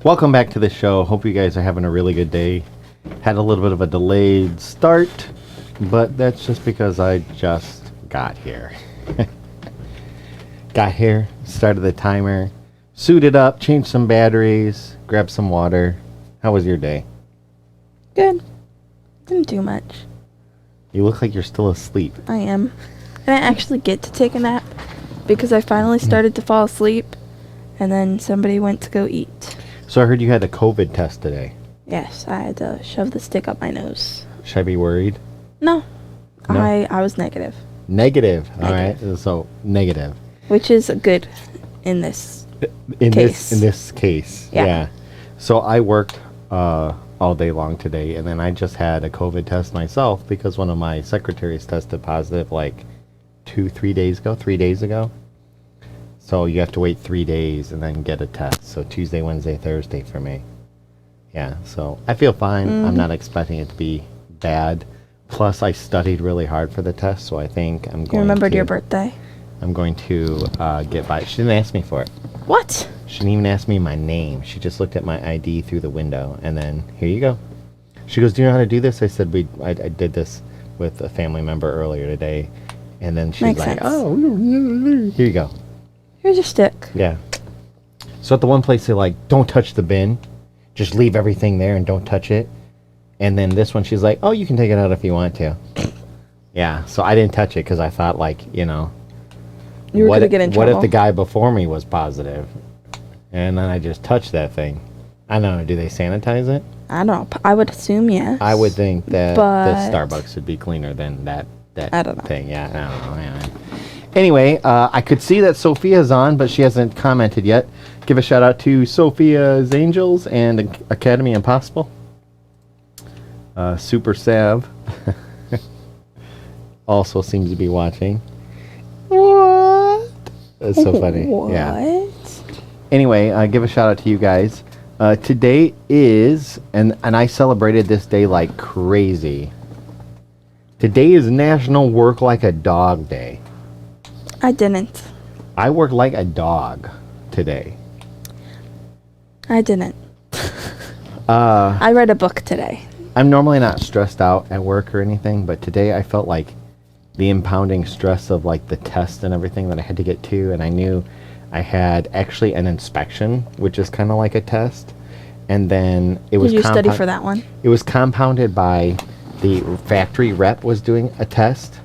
Welcome back to the show. Hope you guys are having a really good day. Had a little bit of a delayed start, but that's just because I just got here. Got here, started the timer, suited up, changed some batteries, grabbed some water. How was your day? Good. Didn't do much. You look like you're still asleep. I am. And I actually get to take a nap because I finally started to fall asleep and then somebody went to go eat. So I heard you had a COVID test today. Yes, I had to shove the stick up my nose. Should I be worried? No. No? I was negative. Negative. All Negative. right. So negative. Which is good in this case. In this case. Yeah. So I worked all day long today, and then I just had a COVID test myself because one of my secretaries tested positive like 3 days ago. So you have to wait 3 days and then get a test. So Tuesday, Wednesday, Thursday for me. Yeah, so I feel fine. I'm not expecting it to be bad. Plus, I studied really hard for the test, so I think I'm going to... You remembered your birthday? I'm going to get by. She didn't ask me for it. What? She didn't even ask me my name. She just looked at my ID through the window, and then, here you go. She goes, do you know how to do this? I said, I did this with a family member earlier today. And then she's Makes like, sense. oh, here you go. Here's your stick. Yeah. So at the one place, they're like, don't touch the bin. Just leave everything there and don't touch it. And then this one, she's like, oh, you can take it out if you want to. Yeah, so I didn't touch it because I thought, like, you know, You were going to get in trouble. what if the guy before me was positive? And then I just touched that thing. I don't know, do they sanitize it? I don't know. I would assume yes. I would think that But- the Starbucks would be cleaner than that I don't know. thing. Yeah, I don't know. Yeah. Anyway, I could see that Sophia's on, but she hasn't commented yet. Give a shout out to Sophia's Angels and Academy Impossible. Super Sav also seems to be watching. What? That's so funny. What? Yeah. Anyway, give a shout out to you guys. Today is, and I celebrated this day like crazy. Today is National Work Like a Dog Day. I didn't. I work like a dog today. I didn't. I read a book today. I'm normally not stressed out at work or anything, but today I felt like the impounding stress of like the test and everything that I had to get to, and I knew I had actually an inspection, which is kind of like a test, and then it was... Did you study for that one? It was compounded by the factory rep was doing a test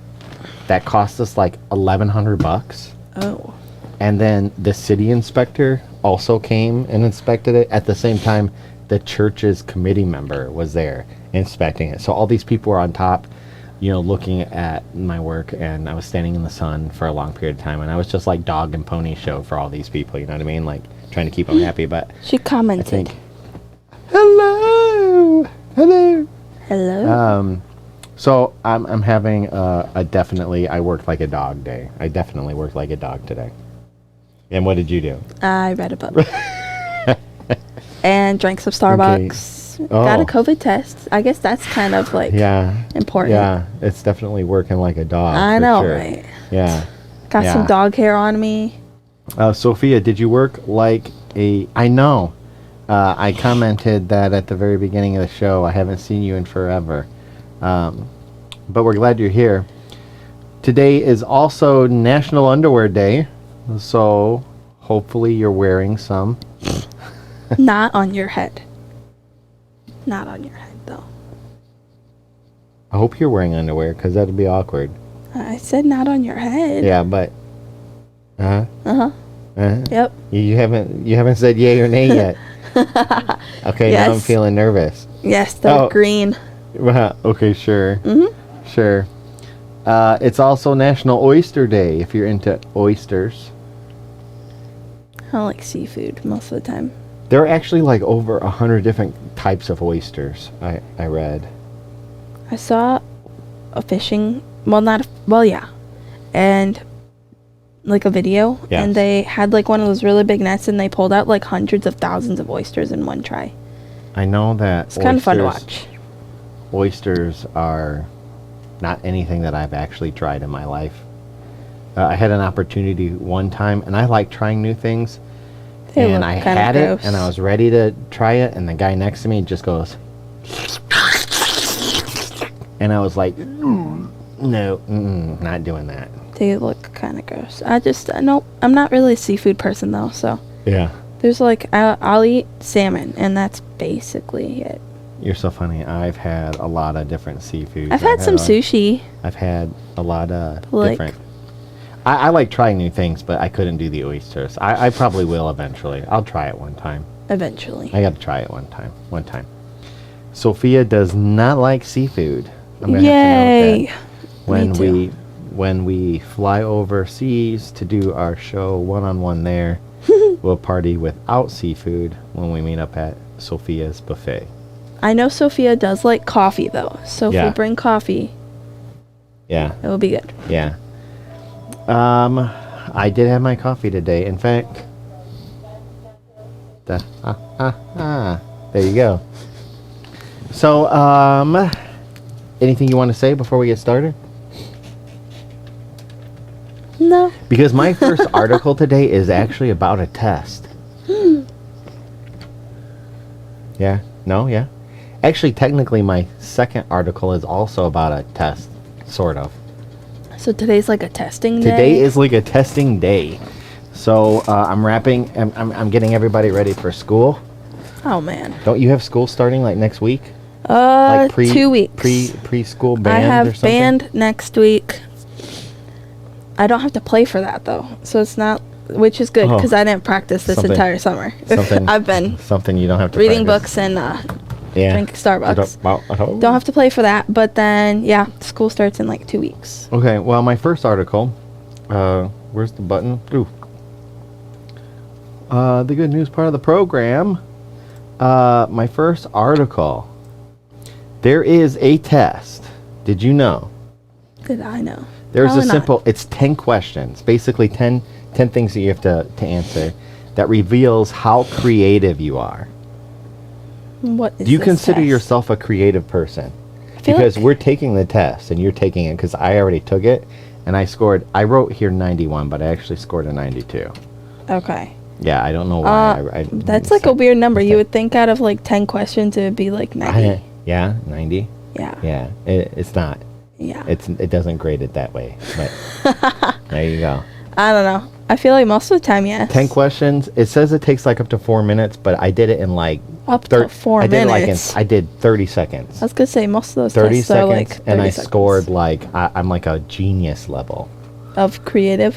that cost us like $1,100. Oh. And then the city inspector also came and inspected it. At the same time, the church's committee member was there inspecting it. So all these people were on top, you know, looking at my work, and I was standing in the sun for a long period of time, and I was just like dog and pony show for all these people, you know what I mean? Like trying to keep them happy, but She I commented. think, hello. Hello? So I'm having a definitely I worked like a dog day. I definitely worked like a dog today. And what did you do? I read a book. And drank some Starbucks. Oh. Got a COVID test. I guess that's kind of like important. Yeah, it's definitely working like a dog. I for know, sure. right? Yeah. Got Yeah. some dog hair on me. Sophia, did you work like a... I know. I commented that at the very beginning of the show. I haven't seen you in forever. But we're glad you're here. Today is also National Underwear Day. So hopefully you're wearing some. Not on your head. Not on your head, though. I hope you're wearing underwear, because that'd be awkward. I said not on your head. Yeah, but... Uh-huh. Uh-huh. Uh-huh. Yep. You haven't said yay or nay yet. Okay, now I'm Yes. feeling nervous. Yes, they're Oh. green. Okay, sure. Mm-hmm. Sure. It's also National Oyster Day, if you're into oysters. I don't like seafood most of the time. There are actually like over 100 different types of oysters, I read. I saw a fishing... yeah. And like a video. Yes. And they had like one of those really big nets and they pulled out like hundreds of thousands of oysters in one try. I know that It's kind of fun to watch. Oysters are not anything that I've actually tried in my life. I had an opportunity one time, and I like trying new things. They and look I kinda had gross. it, and I was ready to try it, and the guy next to me just goes, and I was like, no, not doing that. They look kind of gross. Nope. I'm not really a seafood person though, so Yeah. there's like I'll eat salmon, and that's basically it. You're so funny. I've had a lot of different seafoods. I've had some sushi. I've had a lot of Like- different. I like trying new things, but I couldn't do the oysters. I probably will eventually. I'll try it one time. Eventually. I got to try it one time. Sophia does not like seafood. I'm gonna Yay! have to note that Me too. when we fly overseas to do our show one-on-one there, we'll party without seafood when we meet up at Sophia's buffet. I know Sophia does like coffee though, so if Yeah. we bring coffee, Yeah. it will be good. Yeah. I did have my coffee today. In fact, there you go. So, anything you want to say before we get started? No. Because my first article today is actually about a test. Yeah? No? Yeah? Actually, technically, my second article is also about a test, sort of. So today's like a testing day. Today is like a testing day. So I'm getting everybody ready for school. Oh man. Don't you have school starting like next week? Like 2 weeks. Preschool band I have or something? band next week. I don't have to play for that though, so it's not, which is good Oh. because I didn't practice this Something- entire summer. something- I've been Something you don't have to reading practice. books and Yeah. drink Starbucks. Don't Don't have to play for that, but then yeah, school starts in like 2 weeks. Okay, well, my first article, where's the button? Ooh. The good news part of the program. My first article. There is a test. Did you know? Did I know? There's Probably a not. simple, it's 10 questions, basically 10 things that you have to answer that reveals how creative you are. What is Do you this consider test? yourself a creative person? I feel Because like- we're taking the test and you're taking it because I already took it and I wrote here 91, but I actually scored a 92. Okay. Yeah, I don't know why. I That's like a weird number. You would think out of like 10 questions it would be like 90. Yeah, 90. Yeah. Yeah, it's not. Yeah. It doesn't grade it that way. But there you go. I don't know. I feel like most of the time, yes. 10 questions. It says it takes like up to 4 minutes, but I did it in like Up to 4 I did minutes. I did 30 seconds. I was gonna say most of those 30 tests seconds, are like 30 and I seconds scored like I'm like a genius level. of creative.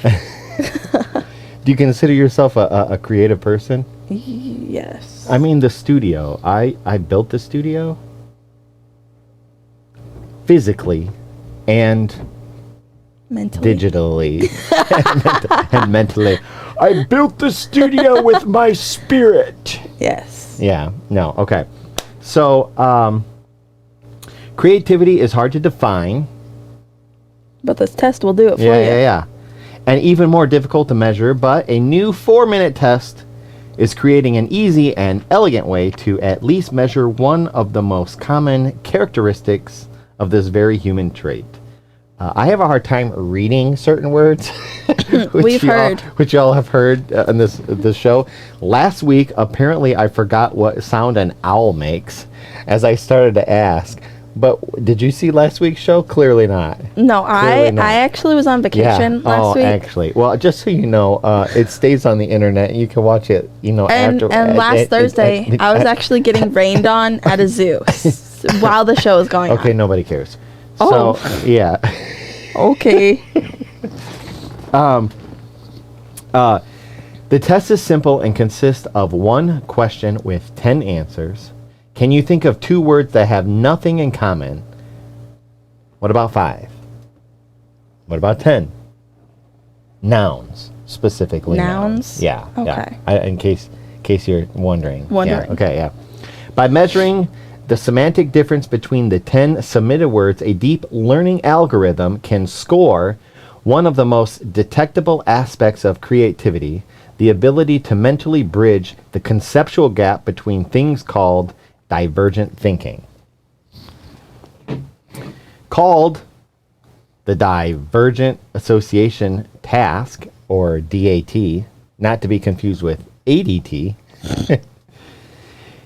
Do you consider yourself a creative person? Yes. I mean, the studio. I built the studio physically and Mentally. digitally and mentally. I built the studio with my spirit. Yes. Yeah. No. Okay. So, creativity is hard to define. But this test will do it for Yeah, you. yeah, yeah. And even more difficult to measure, but a new 4-minute test is creating an easy and elegant way to at least measure one of the most common characteristics of this very human trait. I have a hard time reading certain words, We've heard. which y'all have heard on this show. Last week, apparently, I forgot what sound an owl makes, as I started to ask. But did you see last week's show? Clearly not. No, Clearly not. I actually was on vacation last week. Actually, well, just so you know, it stays on the internet. You can watch it, And after. last Thursday, I was actually getting rained on at a zoo while the show was going Okay, on. nobody cares. Oh. So, yeah. Okay. The test is simple and consists of one question with 10 answers. Can you think of 2 words that have nothing in common? What about 5? What about 10? Nouns, specifically. Nouns? Yeah. Okay. Yeah. In case you're wondering. Wondering. Yeah. Okay. Yeah. By measuring the semantic difference between the 10 submitted words, a deep learning algorithm can score one of the most detectable aspects of creativity, the ability to mentally bridge the conceptual gap between things called divergent thinking. Called the Divergent Association Task, or DAT, not to be confused with ADT.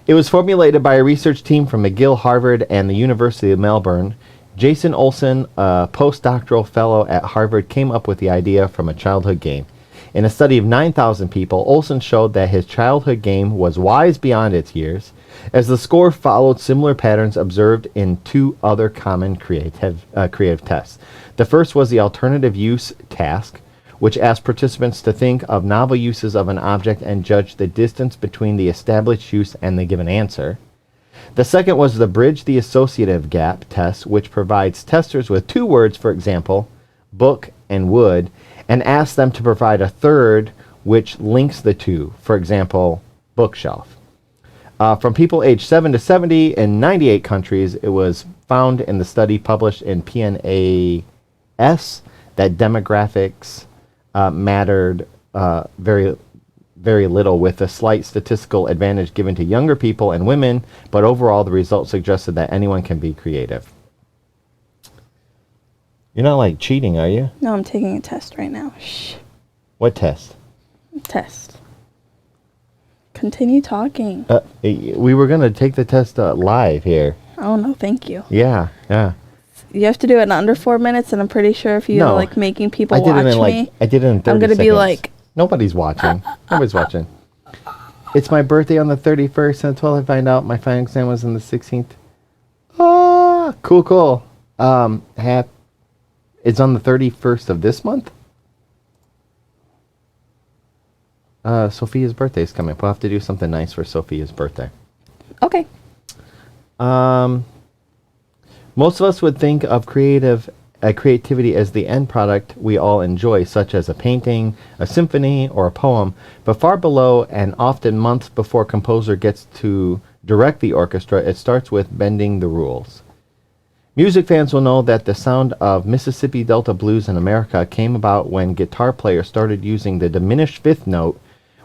It was formulated by a research team from McGill, Harvard, and the University of Melbourne. Jason Olson, a postdoctoral fellow at Harvard, came up with the idea from a childhood game. In a study of 9,000 people, Olson showed that his childhood game was wise beyond its years, as the score followed similar patterns observed in two other common creative tests. The first was the alternative use task, which asked participants to think of novel uses of an object and judge the distance between the established use and the given answer. The second was the bridge the associative gap test, which provides testers with two words, for example, book and wood, and asks them to provide a third which links the two, for example, bookshelf. From people aged 7 to 70 in 98 countries, it was found in the study published in PNAS that demographics mattered very little, with a slight statistical advantage given to younger people and women, but overall the results suggested that anyone can be creative. You're not like cheating, are you? No, I'm taking a test right now. Shh. What test? Test. Continue talking. We were going to take the test live here. Oh, no, thank you. Yeah. You have to do it in under 4 minutes, and I'm pretty sure if you're like making people watch me, I did it in 30 I'm going to be like... Nobody's watching. Nobody's watching. It's my birthday on the 31st, and until I find out my final exam was on the 16th. Ah, cool. It's on the 31st of this month? Sophia's birthday is coming up. We'll have to do something nice for Sophia's birthday. Okay. Most of us would think of creativity as the end product we all enjoy, such as a painting, a symphony, or a poem, but far below and often months before a composer gets to direct the orchestra, it starts with bending the rules. Music fans will know that the sound of Mississippi Delta blues in America came about when guitar players started using the diminished fifth note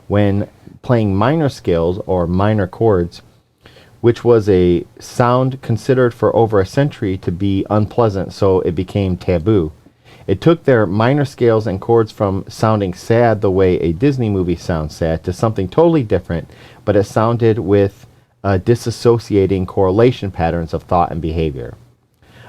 when playing minor scales or minor chords, which was a sound considered for over a century to be unpleasant, so it became taboo. It took their minor scales and chords from sounding sad the way a Disney movie sounds sad to something totally different, but it sounded with disassociating correlation patterns of thought and behavior.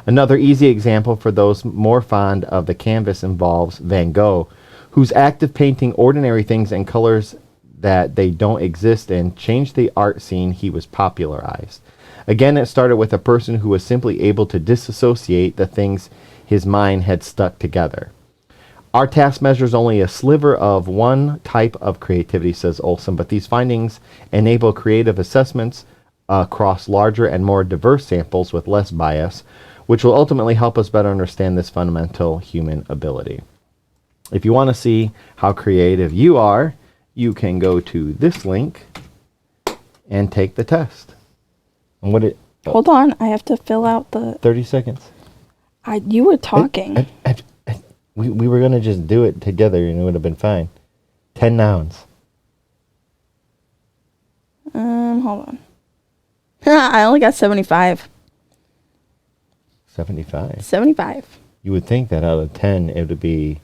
Another easy example for those more fond of the canvas involves Van Gogh, whose act of painting ordinary things in colors that they don't exist in changed the art scene he was popularized. Again, it started with a person who was simply able to disassociate the things his mind had stuck together. Our task measures only a sliver of one type of creativity, says Olson, but these findings enable creative assessments across larger and more diverse samples with less bias, which will ultimately help us better understand this fundamental human ability. If you want to see how creative you are, you can go to this link and take the test. And what it? Hold on, I have to fill out the... 30 seconds. You were talking. We were going to just do it together and it would have been fine. 10 nouns. Hold on. I only got 75. 75? 75. You would think that out of 10, it would be,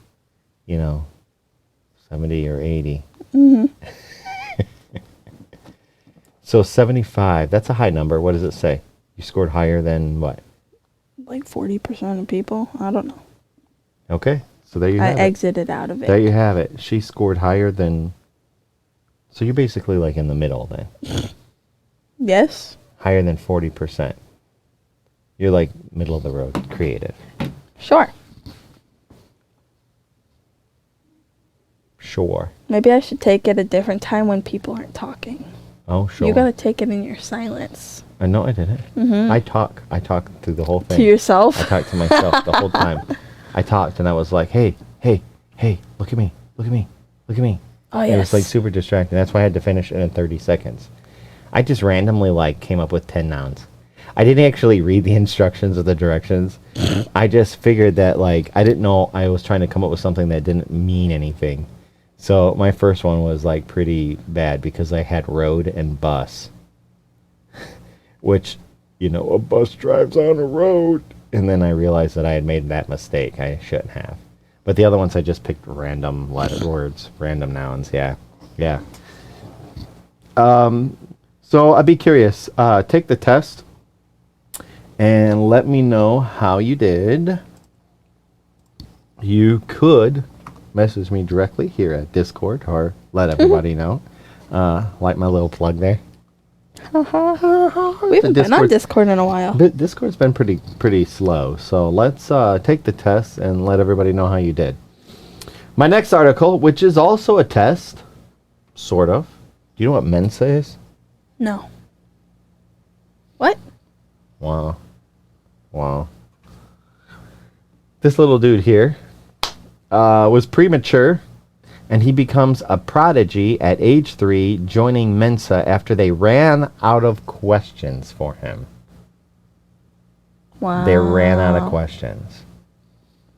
70 or 80. Mm-hmm. So 75, that's a high number. What does it say? You scored higher than what? Like 40% of people. I don't know. Okay, so there you have it. I exited out of it. There you have it. She scored higher than... So you're basically like in the middle then. Yes. Higher than 40%. You're like middle of the road, creative. Sure. Sure. Maybe I should take it a different time when people aren't talking. Oh, sure. You gotta take it in your silence. No, I didn't. Mm-hmm. I talk through the whole thing. To yourself? I talked to myself the whole time. I talked and I was like, hey, look at me. Oh, yes. It was like super distracting. That's why I had to finish it in 30 seconds. I just randomly came up with 10 nouns. I didn't actually read the instructions or the directions. I just figured that I didn't know I was trying to come up with something that didn't mean anything. So my first one was pretty bad because I had road and bus. Which, a bus drives on a road. And then I realized that I had made that mistake. I shouldn't have. But the other ones I just picked random words, random nouns. Yeah. So I'd be curious. Take the test and let me know how you did. You could message me directly here at Discord or let everybody know. Like my little plug there. We haven't been on Discord in a while. Discord's been pretty slow. So let's take the test and let everybody know how you did. My next article, which is also a test, sort of. Do you know what Mensa is? No. What? Wow. This little dude here was premature, and he becomes a prodigy at age 3, joining Mensa after they ran out of questions for him. Wow. They ran out of questions.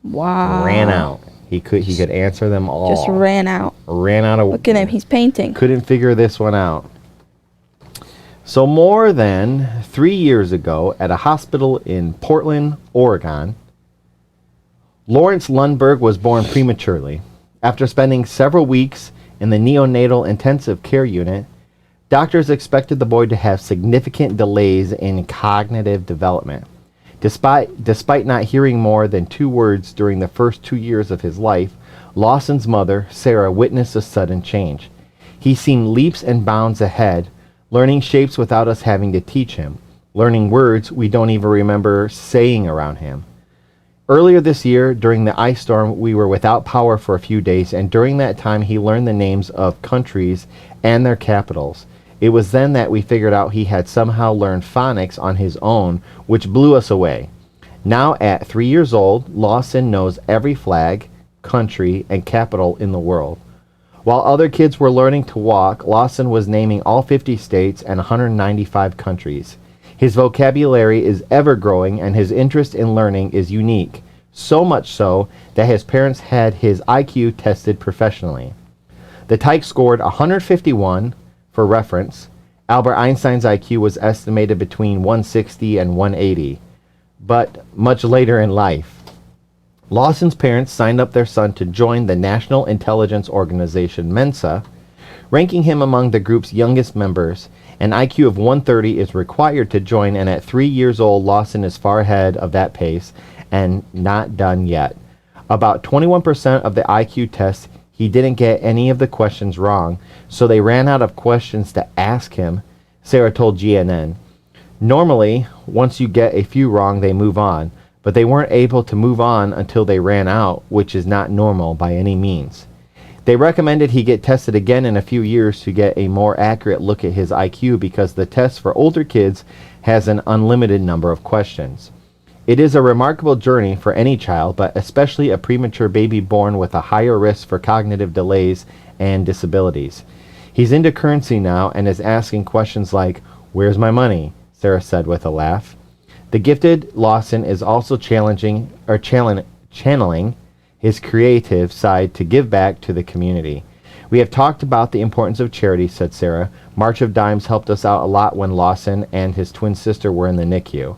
Wow. Ran out. He could answer them all. Just ran out. Ran out of. Look at him. He's painting. Couldn't figure this one out. So more than 3 years ago, at a hospital in Portland, Oregon, Lawrence Lundberg was born prematurely. After spending several weeks in the neonatal intensive care unit, doctors expected the boy to have significant delays in cognitive development. Despite not hearing more than 2 words during the first 2 years of his life, Lawson's mother, Sarah, witnessed a sudden change. He seemed leaps and bounds ahead, learning shapes without us having to teach him, learning words we don't even remember saying around him. Earlier this year, during the ice storm, we were without power for a few days, and during that time he learned the names of countries and their capitals. It was then that we figured out he had somehow learned phonics on his own, which blew us away. Now at 3 years old, Lawson knows every flag, country, and capital in the world. While other kids were learning to walk, Lawson was naming all 50 states and 195 countries. His vocabulary is ever growing, and his interest in learning is unique, so much so that his parents had his IQ tested professionally. The tyke scored 151. For reference, Albert Einstein's IQ was estimated between 160 and 180, but much later in life. Lawson's parents signed up their son to join the National Intelligence Organization, Mensa, ranking him among the group's youngest members. An IQ of 130 is required to join, and at 3 years old, Lawson is far ahead of that pace and not done yet. About 21% of the IQ test, he didn't get any of the questions wrong, so they ran out of questions to ask him, Sarah told GNN. Normally, once you get a few wrong, they move on, but they weren't able to move on until they ran out, which is not normal by any means. They recommended he get tested again in a few years to get a more accurate look at his IQ because the test for older kids has an unlimited number of questions. It is a remarkable journey for any child, but especially a premature baby born with a higher risk for cognitive delays and disabilities. He's into currency now and is asking questions like, "Where's my money?" Sarah said with a laugh. The gifted Lawson is also channeling his creative side to give back to the community. "We have talked about the importance of charity," said Sarah. "March of Dimes helped us out a lot when Lawson and his twin sister were in the NICU.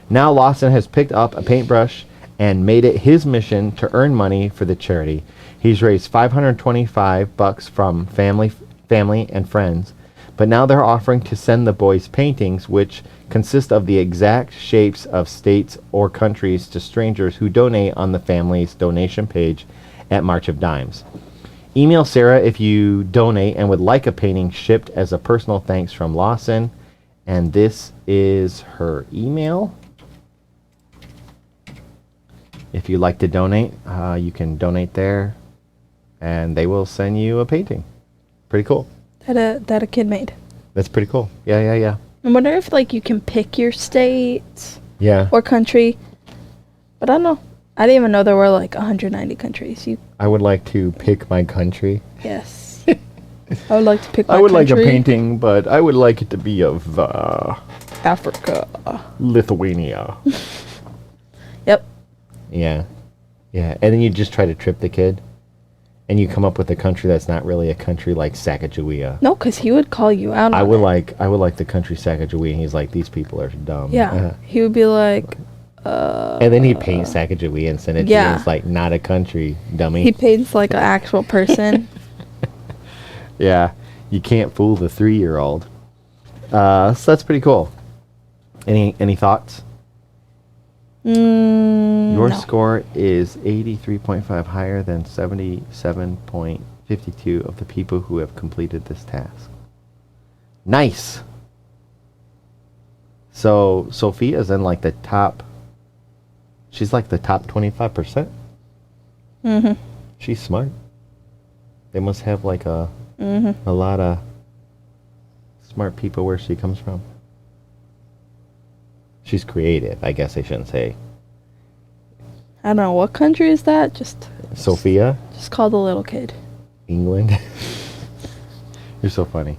Now Lawson has picked up a paintbrush and made it his mission to earn money for the charity. He's raised $525 from family and friends, but now they're offering to send the boys paintings, which consist of the exact shapes of states or countries, to strangers who donate on the family's donation page at March of Dimes. Email Sarah if you donate and would like a painting shipped as a personal thanks from Lawson." And this is her email. If you'd like to donate, you can donate there, and they will send you a painting. Pretty cool. That a kid made. That's pretty cool. Yeah. I wonder if you can pick your state. Yeah. Or country. But I don't know. I didn't even know there were 190 countries. I would like to pick my country. Yes. I would like to pick my country. I would like a painting, but I would like it to be of Africa. Lithuania. Yep. Yeah. And then you just try to trip the kid, and you come up with a country that's not really a country, like Sacagawea. No, because he would call you out on I would like the country Sacagawea, and he's like, "These people are dumb." Yeah. He would be like, and then he paints Sacagawea and send it to you, and it's like, "Not a country, dummy." He paints like an actual person. Yeah. You can't fool the 3-year-old. So that's pretty cool. Any thoughts? Your No. score is 83.5, higher than 77.52 of the people who have completed this task. Nice. So Sophia's in like the top. She's like the top 25%. Mhm. She's smart. They must have like a Mhm. lot of smart people where she comes from. She's creative, I guess I shouldn't say. I don't know what country is that. Just Sophia, call the little kid. England. You're so funny.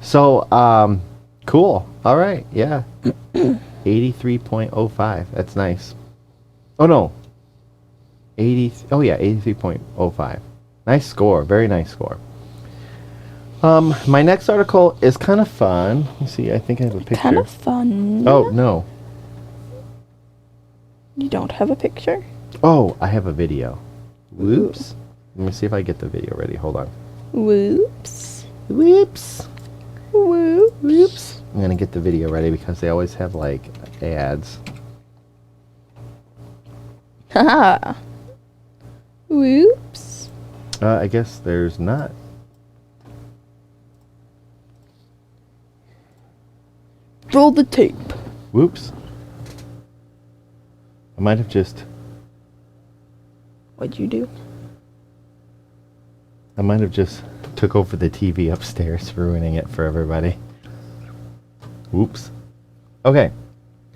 So, cool. All right, yeah. 83.05. That's nice. Oh no. 83.05. Nice score. Very nice score. My next article is kind of fun. Let me see. I think I have a picture. Kind of fun. Oh, no. You don't have a picture? Oh, I have a video. Whoops. Let me see if I get the video ready. Hold on. Whoops. Whoops. Whoop. Whoops. I'm going to get the video ready because they always have, like, ads. Haha. Whoops. I guess there's not. Roll the tape. Whoops. I might have just... What'd you do? I might have just took over the TV upstairs, ruining it for everybody. Whoops. Okay.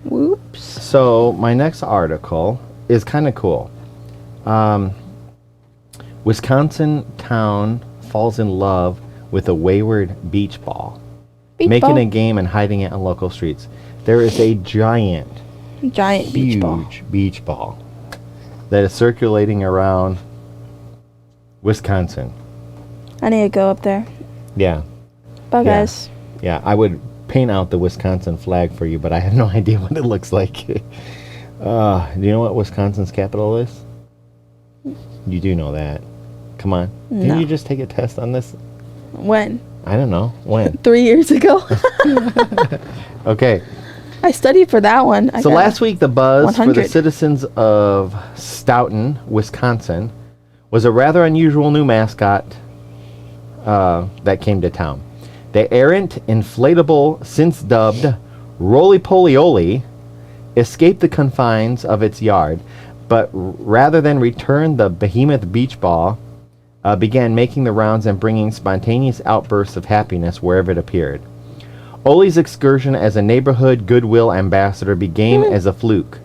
Whoops. So my next article is kind of cool. Wisconsin town falls in love with a wayward beach ball, making a game and hiding it on local streets. There is a giant beach ball. huge beach ball that is circulating around Wisconsin. I need to go up there. Yeah. Bye, Yeah. guys. Yeah, I would paint out the Wisconsin flag for you, but I have no idea what it looks like. Do you know what Wisconsin's capital is? You do know that. Come on. No. Didn't you just take a test on this? When? I don't know. When? 3 years ago. Okay. I studied for that one. So last week, the buzz for the 100. citizens of Stoughton, Wisconsin, was a rather unusual new mascot that came to town. The errant, inflatable, since dubbed Roly-Poly-Oly, escaped the confines of its yard, but rather than return the behemoth beach ball, began making the rounds and bringing spontaneous outbursts of happiness wherever it appeared. Ollie's excursion as a neighborhood goodwill ambassador began as a fluke.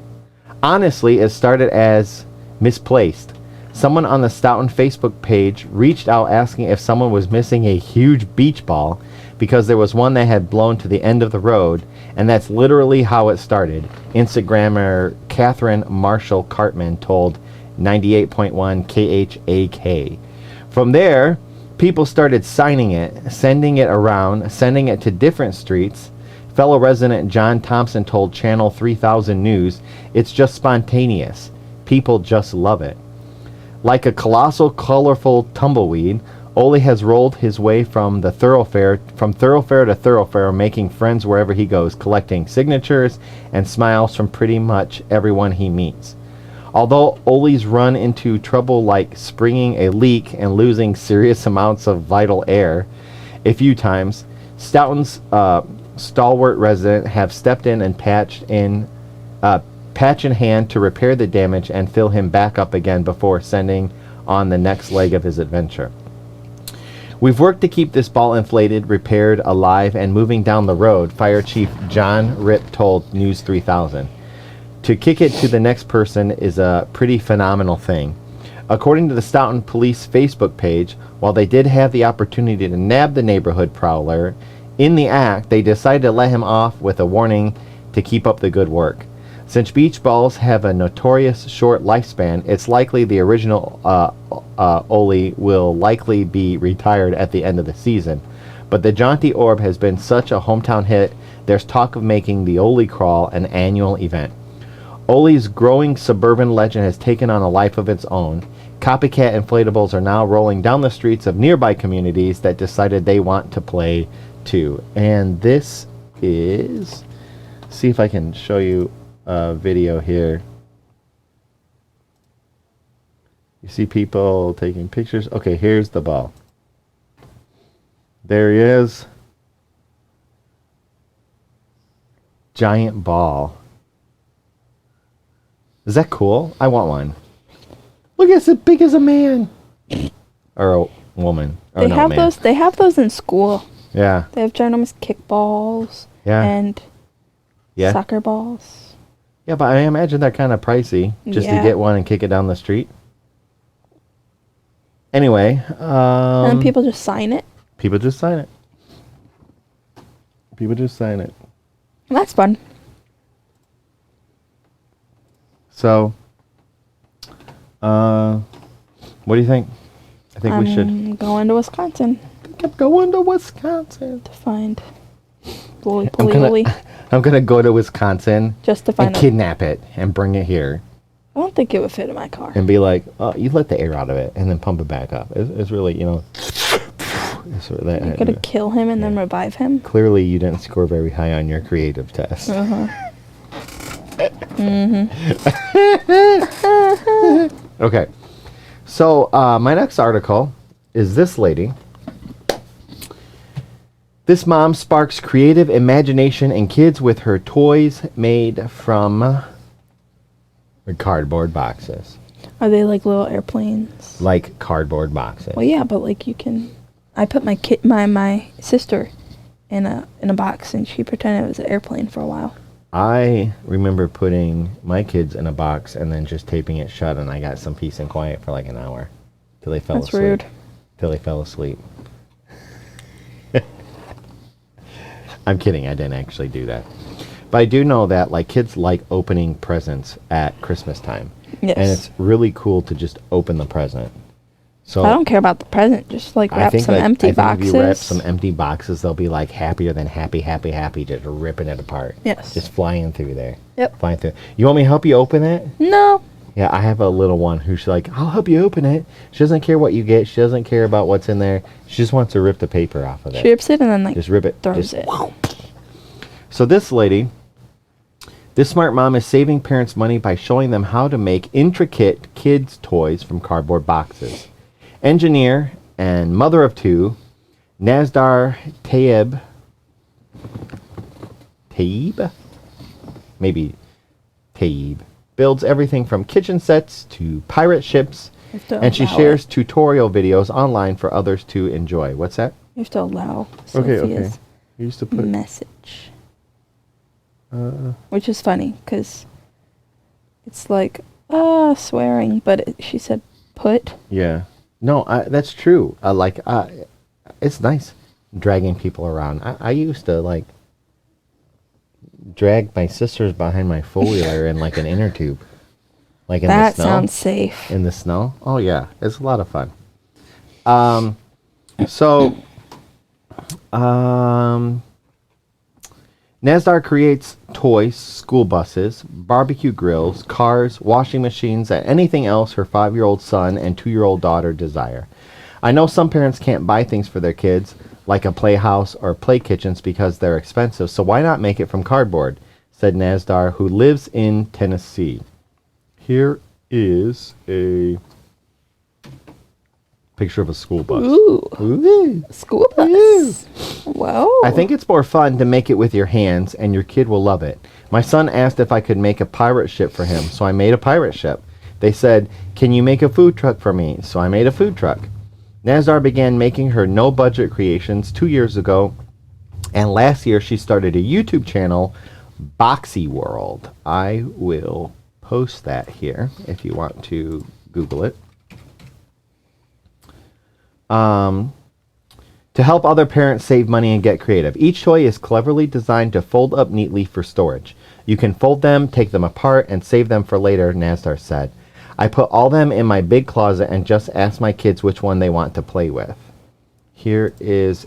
Honestly, it started as misplaced. Someone on the Stoughton Facebook page reached out asking if someone was missing a huge beach ball because there was one that had blown to the end of the road, and that's literally how it started. Instagrammer Catherine Marshall Cartman told 98.1 KHAK. From there, people started signing it, sending it around, sending it to different streets. Fellow resident John Thompson told Channel 3000 News, "It's just spontaneous. People just love it." Like a colossal, colorful tumbleweed, Ole has rolled his way from thoroughfare to thoroughfare, making friends wherever he goes, collecting signatures and smiles from pretty much everyone he meets. Although Ole's run into trouble like springing a leak and losing serious amounts of vital air a few times, Stoughton's stalwart resident have stepped in and patch in hand to repair the damage and fill him back up again before sending on the next leg of his adventure. "We've worked to keep this ball inflated, repaired, alive, and moving down the road," Fire Chief John Ripp told News 3000. "To kick it to the next person is a pretty phenomenal thing." According to the Stoughton Police Facebook page, while they did have the opportunity to nab the neighborhood prowler, in the act, they decided to let him off with a warning to keep up the good work. Since beach balls have a notorious short lifespan, it's likely the original Ole will likely be retired at the end of the season. But the jaunty orb has been such a hometown hit, there's talk of making the Ole Crawl an annual event. Ole's growing suburban legend has taken on a life of its own. Copycat inflatables are now rolling down the streets of nearby communities that decided they want to play too. And this is, see if I can show you a video here. You see people taking pictures. Okay, here's the ball. There he is. Giant ball. Is that cool? I want one. Look, it's as big as a man. Or a woman. Or They no, have man. those. They have those in school. Yeah. They have ginormous kickballs. Yeah. And Yeah. soccer balls. Yeah, but I imagine they're kind of pricey just to Yeah. get one and kick it down the street. Anyway, And then people just sign it. people just sign it. People just sign it. That's fun. So, what do you think? I think we should. I'm going to Wisconsin Keep going to Wisconsin. to find Bully I'm Pulley gonna, Woolly. I'm gonna go to Wisconsin Just to and find it. kidnap it and bring it here I don't think it would fit in my car. and be like, oh, you let the air out of it and then pump it back up. It's really, you know. It's really, I'm going to kill him and then revive him. clearly, you didn't score very high on your creative test. Okay, so my next article is this lady. This mom sparks creative imagination in kids with her toys made from cardboard boxes. Are they like little airplanes? Like cardboard boxes. Well, yeah, but like you can. I put my sister in a box and she pretended it was an airplane for a while. I remember putting my kids in a box and then just taping it shut, and I got some peace and quiet for like an hour till they fell That's asleep. rude. Till they fell asleep. I'm kidding. I didn't actually do that. But I do know that like kids like opening presents at Christmas time. Yes. And it's really cool to just open the present. So I don't care about the present. Just like I wrap think some like, empty I think boxes. if you wrap some empty boxes, they'll be like happier than happy, just ripping it apart. Yes. Just flying through there. Yep. Flying through. You want me to help you open it? No. Yeah, I have a little one who's like, I'll help you open it. She doesn't care what you get. She doesn't care about what's in there. She just wants to rip the paper off of it. She rips it and then like Just rip it. throws Just, it. wow. So this lady, this smart mom is saving parents money by showing them how to make intricate kids' toys from cardboard boxes. Engineer and mother of two, Nazdar Taib, maybe Taib, builds everything from kitchen sets to pirate ships, You have to and she allow shares it. tutorial videos online for others to enjoy. What's that? You have to allow Okay. Sophia's You used to put. message. Which is funny because it's like swearing, but she said put. Yeah. No, that's true. It's nice dragging people around. I used to like drag my sisters behind my four-wheeler in like an inner tube, like in That the snow. sounds safe. In the snow. Oh yeah, it's a lot of fun. So, Nazdar creates toys, school buses, barbecue grills, cars, washing machines, and anything else her 5-year-old son and 2-year-old daughter desire. I know some parents can't buy things for their kids, like a playhouse or play kitchens, because they're expensive, so why not make it from cardboard, said Nazdar, who lives in Tennessee. Here is a picture of a school bus. Ooh, Ooh. school bus. Whoa. I think it's more fun to make it with your hands, and your kid will love it. My son asked if I could make a pirate ship for him, so I made a pirate ship. They said, can you make a food truck for me? So I made a food truck. Nazdar began making her no-budget creations 2 years ago, and last year she started a YouTube channel, Boxy World. I will post that here if you want to Google it. To help other parents save money and get creative. Each toy is cleverly designed to fold up neatly for storage. You can fold them, take them apart, and save them for later, Nazdar said. I put all them in my big closet and just ask my kids which one they want to play with. Here is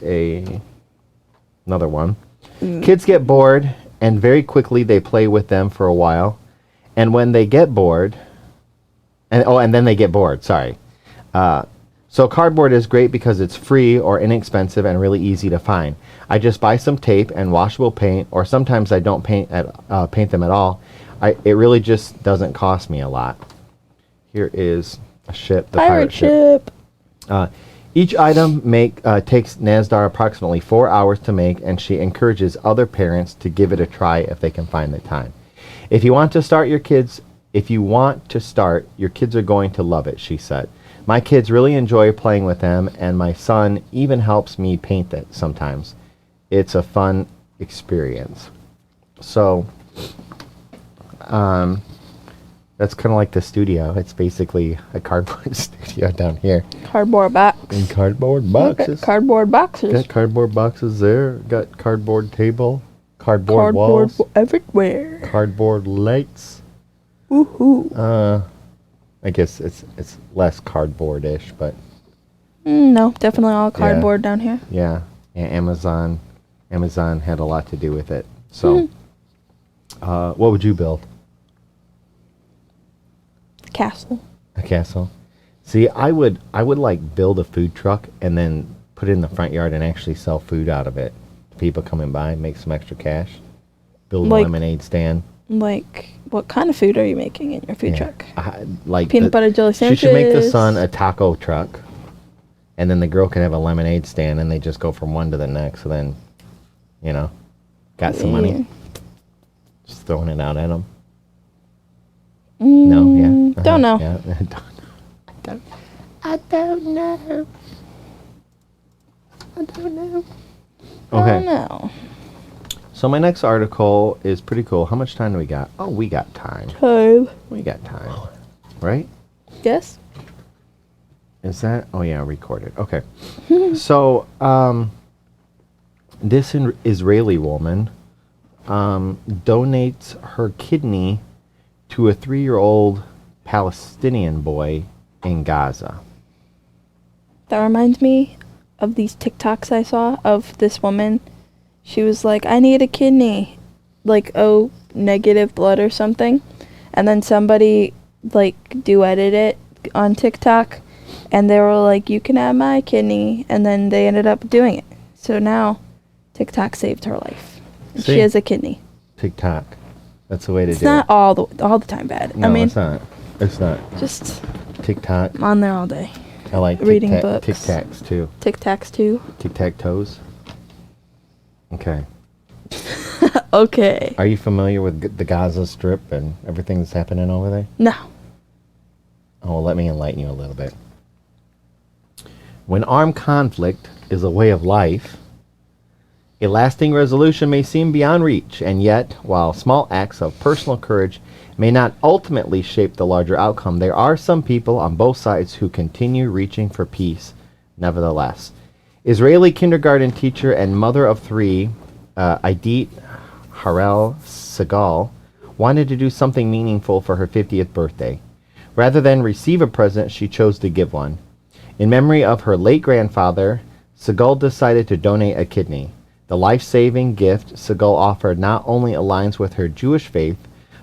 another one. Kids get bored, and very quickly they play with them for a while. And when they get bored, And then they get bored. Sorry. So cardboard is great because it's free or inexpensive and really easy to find. I just buy some tape and washable paint, or sometimes I don't paint them at all. It really just doesn't cost me a lot. Here is a ship, the pirate ship. Each item takes Nazdar approximately 4 hours to make, and she encourages other parents to give it a try if they can find the time. If you want to start, your kids are going to love it, she said. My kids really enjoy playing with them, and my son even helps me paint it sometimes. It's a fun experience. So, that's kind of like the studio. It's basically a cardboard studio down here. Cardboard box. And cardboard boxes. Cardboard boxes. Got cardboard boxes there. Got cardboard table. Cardboard walls. Everywhere. Cardboard lights. Woohoo. I guess it's less cardboard-ish, but... No, definitely all cardboard down here. Yeah. Amazon had a lot to do with it. So, what would you build? Castle. A castle. See, I would like build a food truck and then put it in the front yard and actually sell food out of it. People coming by, make some extra cash. Build a lemonade stand. Like, what kind of food are you making in your food truck? Like peanut butter jelly sandwiches. She should make the son a taco truck, and then the girl can have a lemonade stand, and they just go from one to the next. So then, got some money. Just throwing it out at them. No, yeah. Don't know. Yeah, I don't know. Okay. I don't know. So my next article is pretty cool. How much time do we got? Oh, we got time. We got time. Right? Yes. Is that? Oh, yeah, recorded. Okay. So, this Israeli woman donates her kidney to a 3-year-old Palestinian boy in Gaza. That reminds me of these TikToks I saw of this woman. She was like, I need a kidney. Like, negative blood or something. And then somebody, duetted it on TikTok. And they were like, you can have my kidney. And then they ended up doing it. So now, TikTok saved her life. And she has a kidney. TikTok. That's the way to do it. It's not all the time bad. No, it's not. It's not. Just TikTok. I'm on there all day. I like reading books. Tic-tacs too. Tic-tacs too. Tic-tac-toes. Okay. Okay. Are you familiar with the Gaza Strip and everything that's happening over there? No. Oh, well, let me enlighten you a little bit. When armed conflict is a way of life, a lasting resolution may seem beyond reach, and yet, while small acts of personal courage may not ultimately shape the larger outcome, there are some people on both sides who continue reaching for peace nevertheless. Israeli kindergarten teacher and mother of 3, Idit Harel Segal, wanted to do something meaningful for her 50th birthday. Rather than receive a present, she chose to give one. In memory of her late grandfather, Segal decided to donate a kidney. The life-saving gift Segal offered not only aligns with her Jewish faith,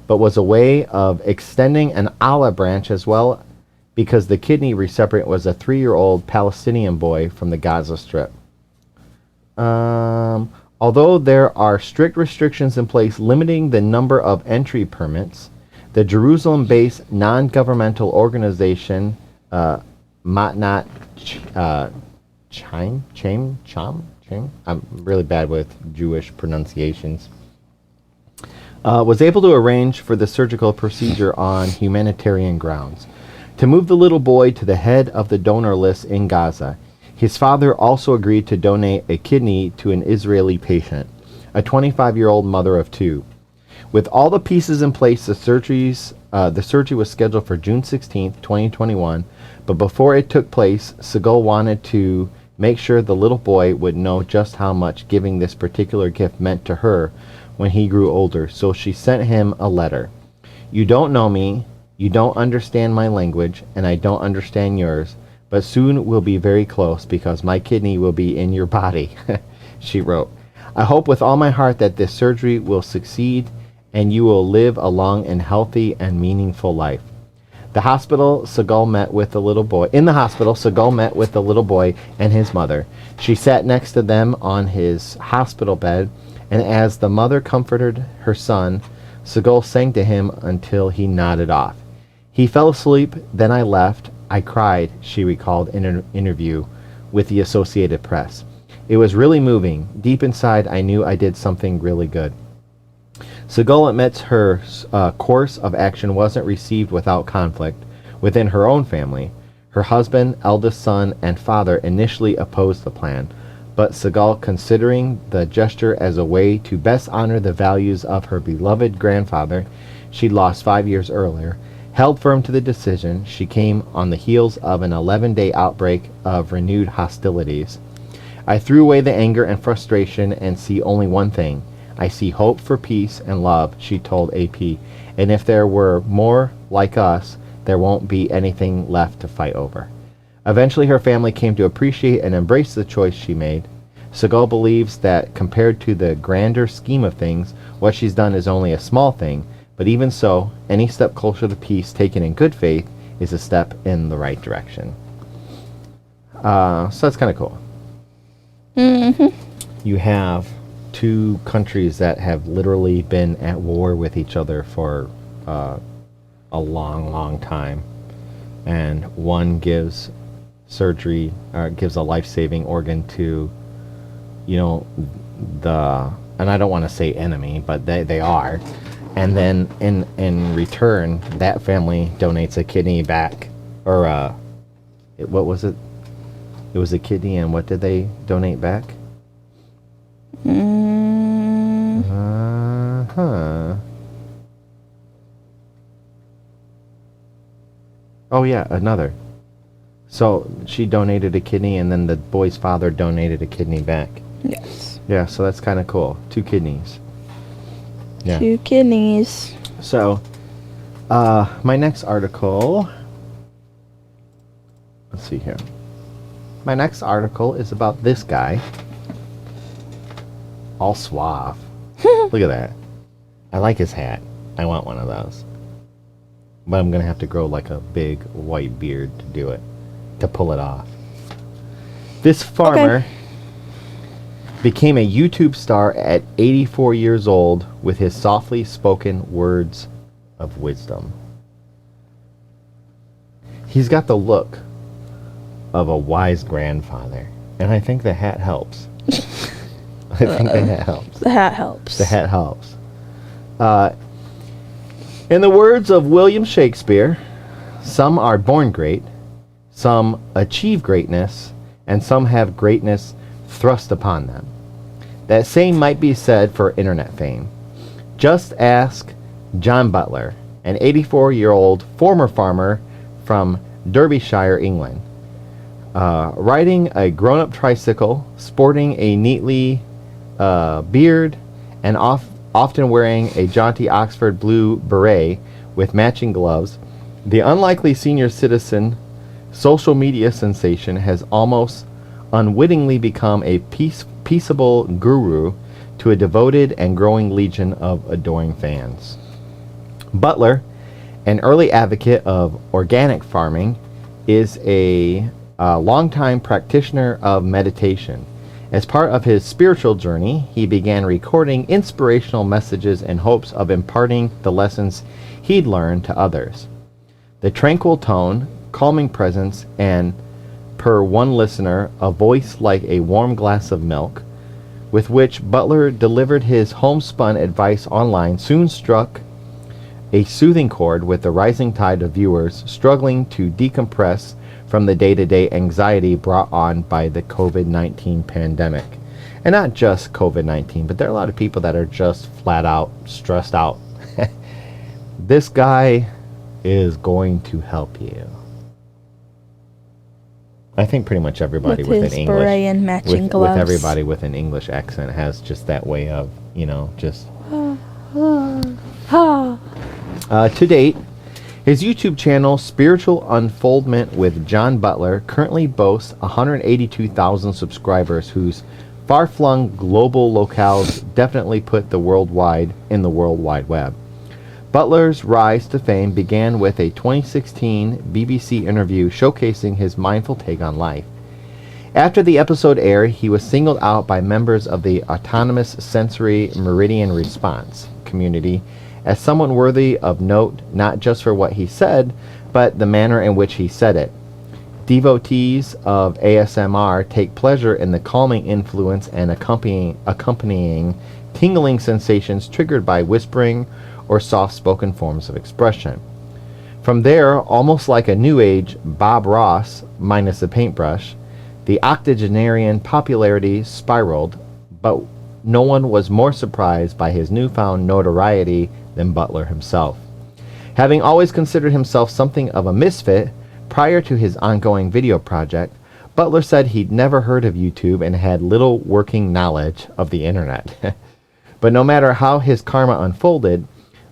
but was a way of extending an olive branch as well, because the kidney recipient was a 3-year-old Palestinian boy from the Gaza Strip. Although there are strict restrictions in place limiting the number of entry permits, the Jerusalem-based non-governmental organization Matnat Chaim? I'm really bad with Jewish pronunciations. Was able to arrange for the surgical procedure on humanitarian grounds. To move the little boy to the head of the donor list in Gaza, his father also agreed to donate a kidney to an Israeli patient, a 25-year-old mother of 2. With all the pieces in place, the surgery was scheduled for June 16, 2021, but before it took place, Segal wanted to make sure the little boy would know just how much giving this particular gift meant to her when he grew older, so she sent him a letter. You don't know me, you don't understand my language, and I don't understand yours, but soon we'll be very close because my kidney will be in your body, she wrote. I hope with all my heart that this surgery will succeed and you will live a long and healthy and meaningful life. The hospital, Segal met with the little boy. In the hospital, Segal met with the little boy and his mother. She sat next to them on his hospital bed, and as the mother comforted her son, Segal sang to him until he nodded off. He fell asleep, then I left. I cried, she recalled in an interview with the Associated Press. It was really moving. Deep inside, I knew I did something really good. Segal admits her course of action wasn't received without conflict within her own family. Her husband, eldest son, and father initially opposed the plan, but Segal, considering the gesture as a way to best honor the values of her beloved grandfather she'd lost 5 years earlier, held firm to the decision. She came on the heels of an 11-day outbreak of renewed hostilities. I threw away the anger and frustration and see only one thing. I see hope for peace and love, she told AP. And if there were more like us, there won't be anything left to fight over. Eventually, her family came to appreciate and embrace the choice she made. Segal believes that compared to the grander scheme of things, what she's done is only a small thing, but even so, any step closer to peace taken in good faith is a step in the right direction. So that's kind of cool. Mm-hmm. You have two countries that have literally been at war with each other for a long, long time. And one gives surgery, gives a life-saving organ to, and I don't want to say enemy, but they are. And then in return, that family donates a kidney back. Or, what was it? It was a kidney, and what did they donate back? Oh, yeah, another. So she donated a kidney, and then the boy's father donated a kidney back. Yes. Yeah, so that's kind of cool. 2 kidneys. Yeah. 2 kidneys. So, my next article... Let's see here. My next article is about this guy. All suave. Look at that. I like his hat. I want one of those. But I'm going to have to grow like a big white beard to do it. To pull it off. This farmer became a YouTube star at 84 years old with his softly spoken words of wisdom. He's got the look of a wise grandfather. And I think the hat helps. I think the hat helps. The hat helps. The hat helps. In the words of William Shakespeare, some are born great, some achieve greatness, and some have greatness thrust upon them. That same might be said for internet fame. Just ask John Butler, an 84-year-old former farmer from Derbyshire, England. Riding a grown-up tricycle, sporting a neatly beard, and often wearing a jaunty Oxford blue beret with matching gloves, the unlikely senior citizen social media sensation has almost unwittingly become a peaceable guru to a devoted and growing legion of adoring fans. Butler, an early advocate of organic farming, is a longtime practitioner of meditation. As part of his spiritual journey, he began recording inspirational messages in hopes of imparting the lessons he'd learned to others. The tranquil tone, calming presence, and, per one listener, a voice like a warm glass of milk, with which Butler delivered his homespun advice online, soon struck a soothing chord with the rising tide of viewers struggling to decompress from the day-to-day anxiety brought on by the COVID-19 pandemic. And not just COVID-19, but there are a lot of people that are just flat out stressed out. This guy is going to help you. I think pretty much everybody with an English beret and matching gloves. With everybody with an English accent has just that way of, just to date, his YouTube channel, Spiritual Unfoldment with John Butler, currently boasts 182,000 subscribers whose far-flung global locales definitely put the World Wide Web. Butler's rise to fame began with a 2016 BBC interview showcasing his mindful take on life. After the episode aired, he was singled out by members of the Autonomous Sensory Meridian Response community as someone worthy of note, not just for what he said, but the manner in which he said it. Devotees of ASMR take pleasure in the calming influence and accompanying tingling sensations triggered by whispering or soft-spoken forms of expression. From there, almost like a new age Bob Ross minus a paintbrush, the octogenarian popularity spiraled, but no one was more surprised by his newfound notoriety than Butler himself. Having always considered himself something of a misfit prior to his ongoing video project, Butler said he'd never heard of YouTube and had little working knowledge of the internet. But no matter how his karma unfolded,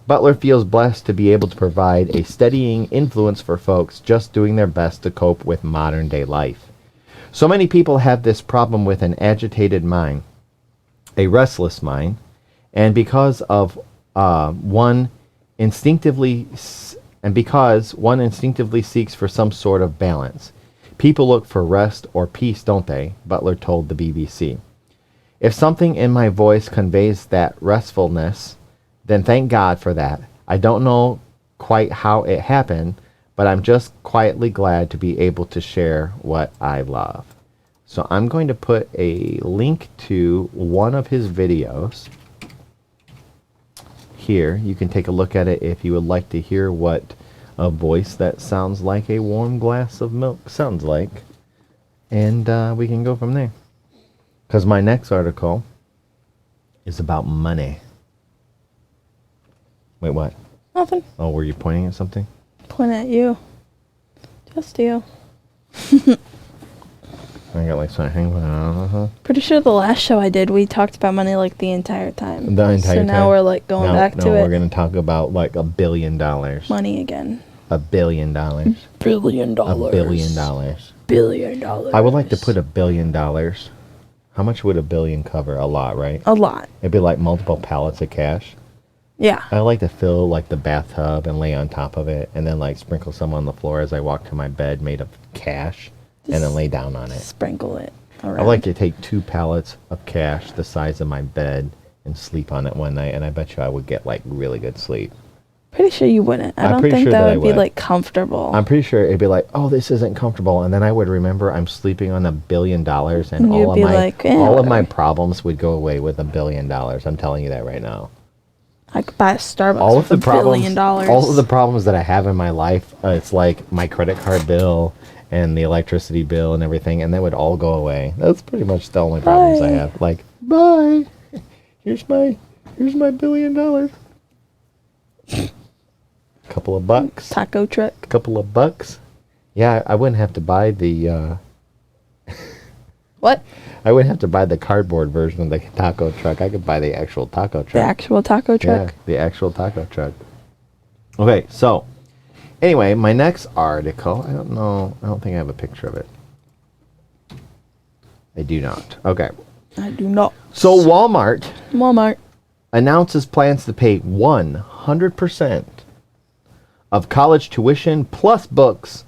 Butler feels blessed to be able to provide a steadying influence for folks just doing their best to cope with modern day life. So many people have this problem with an agitated mind, a restless mind, and because one instinctively seeks for some sort of balance. People look for rest or peace, don't they? Butler told the BBC. If something in my voice conveys that restfulness, then thank God for that. I don't know quite how it happened, but I'm just quietly glad to be able to share what I love. So I'm going to put a link to one of his videos here. You can take a look at it if you would like to hear what a voice that sounds like a warm glass of milk sounds like. And we can go from there. Because my next article is about money. Wait, what? Nothing. Oh, were you pointing at something? Point at you. Just you. I got like something. Pretty sure the last show I did, we talked about money like the entire time. The entire time. So now we're like going back to it. No, we're going to talk about like $1 billion. Money again. $1 billion. $1 billion. $1 billion. $1 billion. I would like to put $1 billion. How much would $1 billion cover? A lot, right? A lot. It'd be like multiple pallets of cash. Yeah. I like to fill like the bathtub and lay on top of it, and then like sprinkle some on the floor as I walk to my bed made of cash, and then lay down on it. Sprinkle it around. I like to take 2 pallets of cash the size of my bed and sleep on it one night, and I bet you I would get like really good sleep. Pretty sure you wouldn't. I don't think that would be like comfortable. I'm pretty sure it'd be like, oh, this isn't comfortable, and then I would remember I'm sleeping on $1 billion, and all of my problems would go away with $1 billion. I'm telling you that right now. I could buy a Starbucks for $1 billion. All of the problems that I have in my life, it's like my credit card bill and the electricity bill and everything, and that would all go away. That's pretty much the only problems I have. Like, bye. Here's my $1 billion. Couple of bucks. Taco truck. Couple of bucks. Yeah, I wouldn't have to buy the What? I wouldn't have to buy the cardboard version of the taco truck. I could buy the actual taco truck. The actual taco truck? Yeah, the actual taco truck. Okay, so anyway, my next article, I don't think I have a picture of it. I do not. Okay. I do not. So Walmart announces plans to pay 100% of college tuition plus books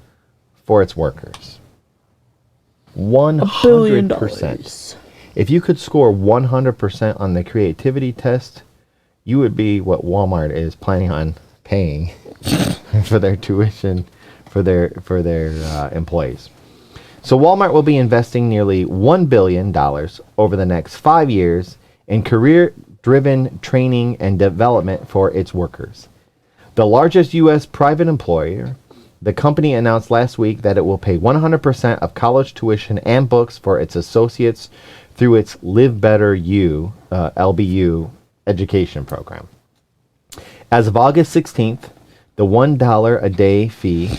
for its workers. 100%. If you could score 100% on the creativity test, you would be what Walmart is planning on paying for their tuition for their employees. So Walmart will be investing nearly $1 billion over the next 5 years in career-driven training and development for its workers. The largest U.S. private employer, the company announced last week that it will pay 100% of college tuition and books for its associates through its Live Better U, LBU, education program. As of August 16th, the $1 a day fee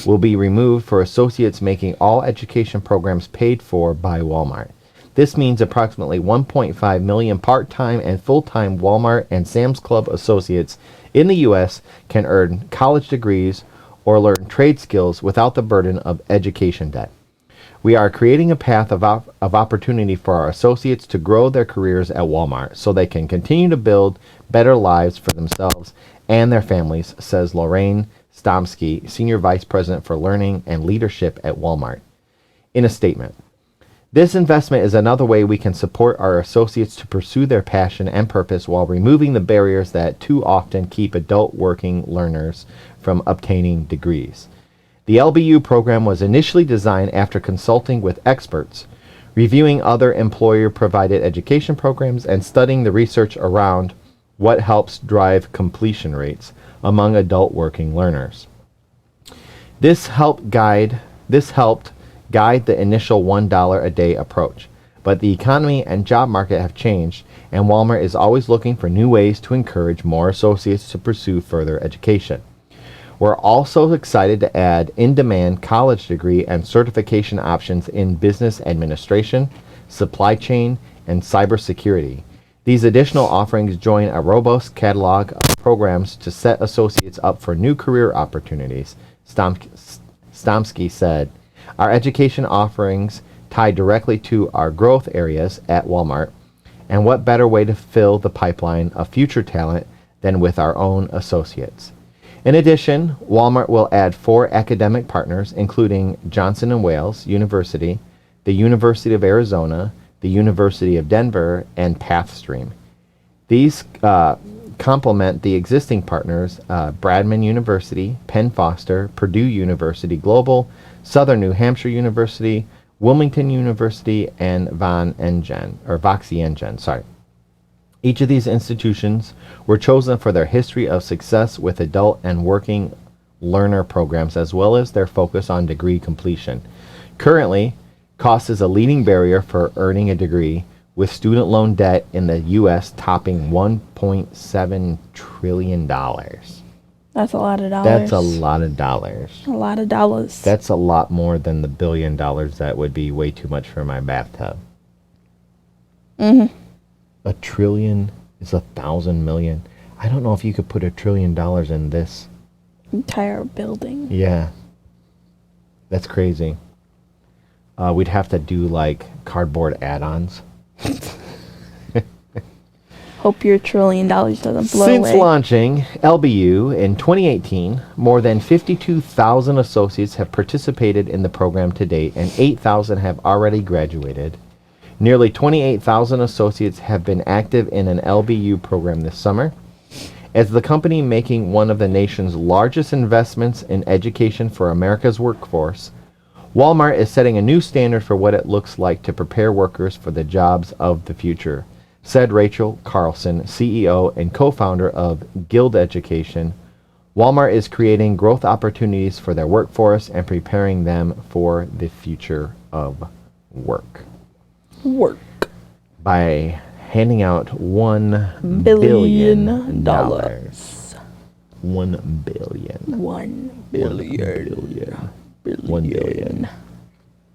will be removed for associates making all education programs paid for by Walmart. This means approximately 1.5 million part-time and full-time Walmart and Sam's Club associates in the U.S. can earn college degrees or learn trade skills without the burden of education debt. We are creating a path of opportunity for our associates to grow their careers at Walmart so they can continue to build better lives for themselves and their families, says Lorraine Stomsky, Senior Vice President for Learning and Leadership at Walmart. In a statement, this investment is another way we can support our associates to pursue their passion and purpose while removing the barriers that too often keep adult working learners from obtaining degrees. The LBU program was initially designed after consulting with experts, reviewing other employer-provided education programs, and studying the research around what helps drive completion rates among adult working learners. This helped guide the initial $1 a day approach, but the economy and job market have changed, and Walmart is always looking for new ways to encourage more associates to pursue further education. We're also excited to add in-demand college degree and certification options in business administration, supply chain, and cybersecurity. These additional offerings join a robust catalog of programs to set associates up for new career opportunities, Stomsky said. Our education offerings tie directly to our growth areas at Walmart, and what better way to fill the pipeline of future talent than with our own associates. In addition, Walmart will add 4 academic partners, including Johnson & Wales University, the University of Arizona, the University of Denver, and Pathstream. These complement the existing partners, Bradman University, Penn Foster, Purdue University Global, Southern New Hampshire University, Wilmington University, and Voxy Engen. Each of these institutions were chosen for their history of success with adult and working learner programs, as well as their focus on degree completion. Currently, cost is a leading barrier for earning a degree, with student loan debt in the U.S. topping $1.7 trillion. That's a lot of dollars. That's a lot of dollars. A lot of dollars. That's a lot more than the $1 billion that would be way too much for my bathtub. Mm-hmm. $1 trillion is 1,000 million. I don't know if you could put $1 trillion in this entire building. Yeah. That's crazy. We'd have to do like cardboard add-ons. Hope your $1 trillion doesn't blow Since away. launching LBU in 2018, more than 52,000 associates have participated in the program to date, and 8,000 have already graduated. Nearly 28,000 associates have been active in an LBU program this summer. As the company making one of the nation's largest investments in education for America's workforce, Walmart is setting a new standard for what it looks like to prepare workers for the jobs of the future, said Rachel Carlson, CEO and co-founder of Guild Education. Walmart is creating growth opportunities for their workforce and preparing them for the future of work. By handing out $1 billion. $1 billion. $1 billion. $1 billion.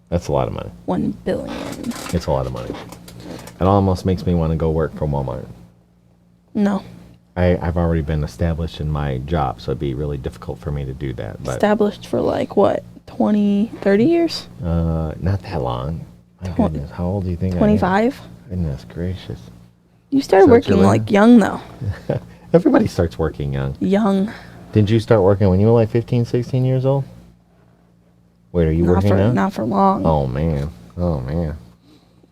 That's a lot of money. $1 billion. It's a lot of money. It almost makes me want to go work for Walmart. No. I've already been established in my job, so it'd be really difficult for me to do that. But established for like what, 20, 30 years? Not that long. My goodness, how old do you think 25? I am? Goodness gracious. You started working like young though. Everybody starts working young. Young. Didn't you start working when you were like 15, 16 years old? Wait, are you working now? Not for long. Oh man.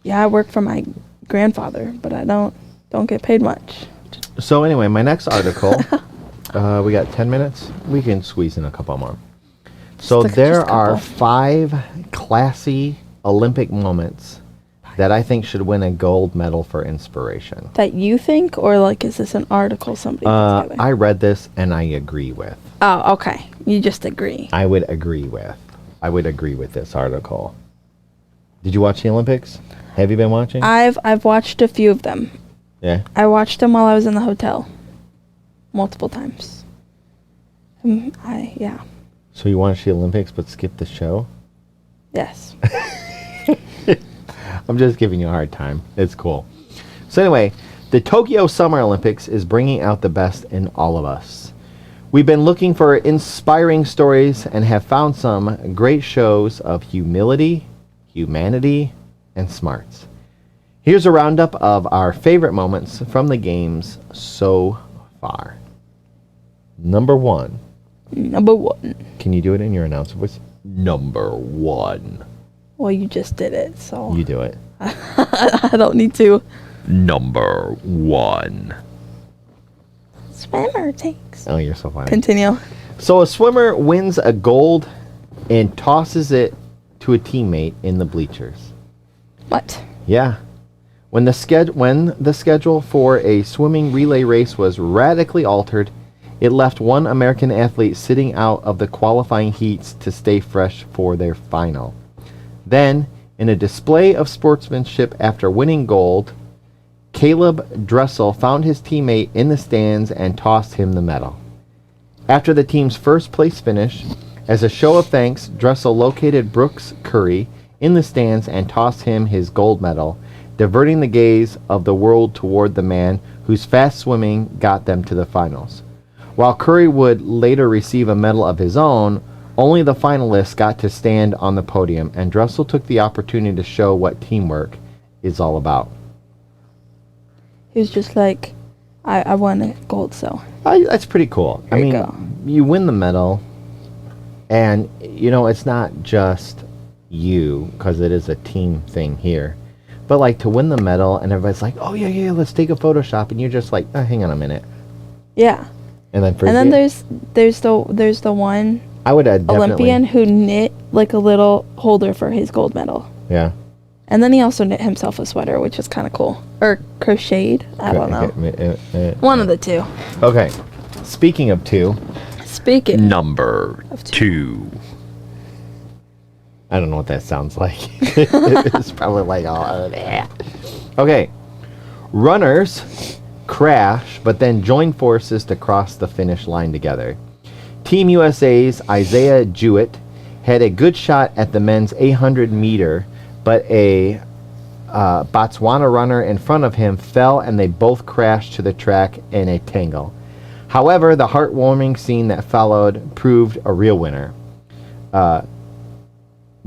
Yeah, I work for my grandfather, but I don't get paid much. So anyway, my next article, we got 10 minutes. We can squeeze in a couple more. So there are 5 classy Olympic moments that I think should win a gold medal for inspiration. That you think, or like is this an article somebody put together? I read this and I agree with. Oh, okay. You just agree. I would agree with this article. Did you watch the Olympics? Have you been watching? I've watched a few of them. Yeah. I watched them while I was in the hotel, multiple times. Yeah. So you watched the Olympics but skipped the show? Yes. I'm just giving you a hard time. It's cool. So anyway, the Tokyo Summer Olympics is bringing out the best in all of us. We've been looking for inspiring stories and have found some great shows of humility, humanity, and smarts. Here's a roundup of our favorite moments from the games so far. Number 1. Number 1. Can you do it in your announcer voice? Number 1. Well, you just did it, so You do it. I don't need to. Number 1. Swimmer takes. Oh, you're so funny. Continue. So a swimmer wins a gold and tosses it to a teammate in the bleachers. What? Yeah. When the schedule for a swimming relay race was radically altered, it left one American athlete sitting out of the qualifying heats to stay fresh for their final. Then, in a display of sportsmanship after winning gold, Caleb Dressel found his teammate in the stands and tossed him the medal. After the team's first place finish, as a show of thanks, Dressel located Brooks Curry in the stands and tossed him his gold medal, diverting the gaze of the world toward the man whose fast swimming got them to the finals. While Curry would later receive a medal of his own, only the finalists got to stand on the podium, and Dressel took the opportunity to show what teamwork is all about. He was just like, I won a gold, so. That's pretty cool. There you go. You win the medal, and, it's not just you, because it is a team thing here. But, like, to win the medal, and everybody's like, oh, yeah, let's take a Photoshop, and you're just like, oh, hang on a minute. Yeah. And then there's the one I would definitely, Olympian who knit, like, a little holder for his gold medal. Yeah. And then he also knit himself a sweater, which is kind of cool. Or crocheted. I don't know. One of the two. Okay. Speaking of two. Number of 2. I don't know what that sounds like. It's probably like, yeah. Okay. Runners crash, but then join forces to cross the finish line together. Team USA's Isaiah Jewett had a good shot at the men's 800 meter, but a Botswana runner in front of him fell and they both crashed to the track in a tangle. However, the heartwarming scene that followed proved a real winner.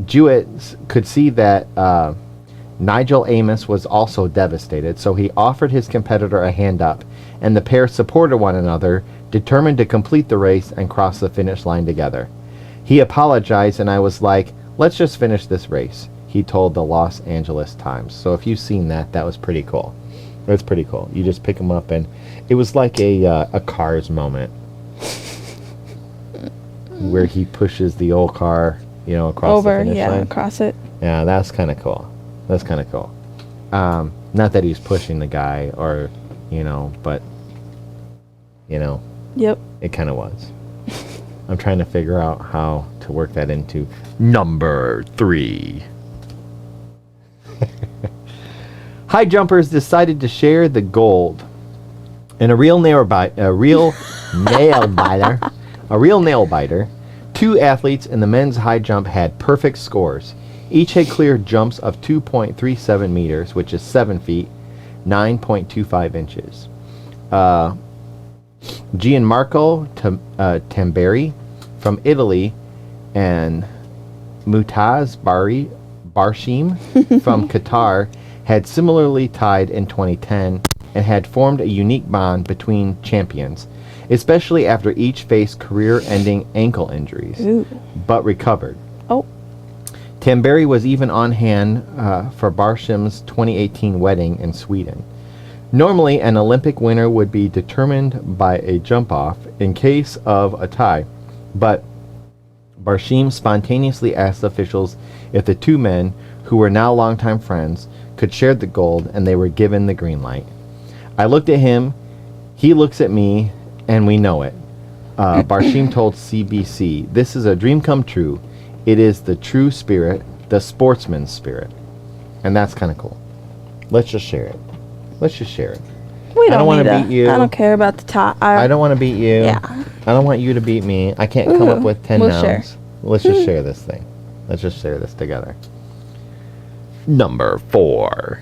Jewett could see that Nigel Amos was also devastated, so he offered his competitor a hand up, and the pair supported one another, determined to complete the race and cross the finish line together. He apologized, and I was like, let's just finish this race, he told the Los Angeles Times. So if you've seen that, that was pretty cool. It's pretty cool. You just pick them up, and it was like a Cars moment where he pushes the old car, across the finish line. Across it. Yeah, that's kind of cool. That's kind of cool. Not that he's pushing the guy or, but, Yep. it kind of was. I'm trying to figure out how to work that into number 3. High jumpers decided to share the gold. And a real nail biter, 2 athletes in the men's high jump had perfect scores. Each had cleared jumps of 2.37 meters, which is 7 feet, 9.25 inches. Gianmarco Tamberi from Italy and Mutaz Barshim from Qatar had similarly tied in 2010 and had formed a unique bond between champions, especially after each faced career-ending ankle injuries, but recovered. Oh. Tamberi was even on hand for Barshim's 2018 wedding in Sweden. Normally, an Olympic winner would be determined by a jump-off in case of a tie, but Barshim spontaneously asked officials if the 2 men, who were now longtime friends, could share the gold, and they were given the green light. I looked at him, he looks at me, and we know it. Barshim told CBC, "This is a dream come true. It is the true spirit, the sportsman's spirit." And that's kind of cool. Let's just share it. We I don't want to beat you. I don't care about the top. I don't want to beat you. Yeah. I don't want you to beat me. I can't come up with 10 nouns. Share. Let's just share this thing. Let's just share this together. Number 4.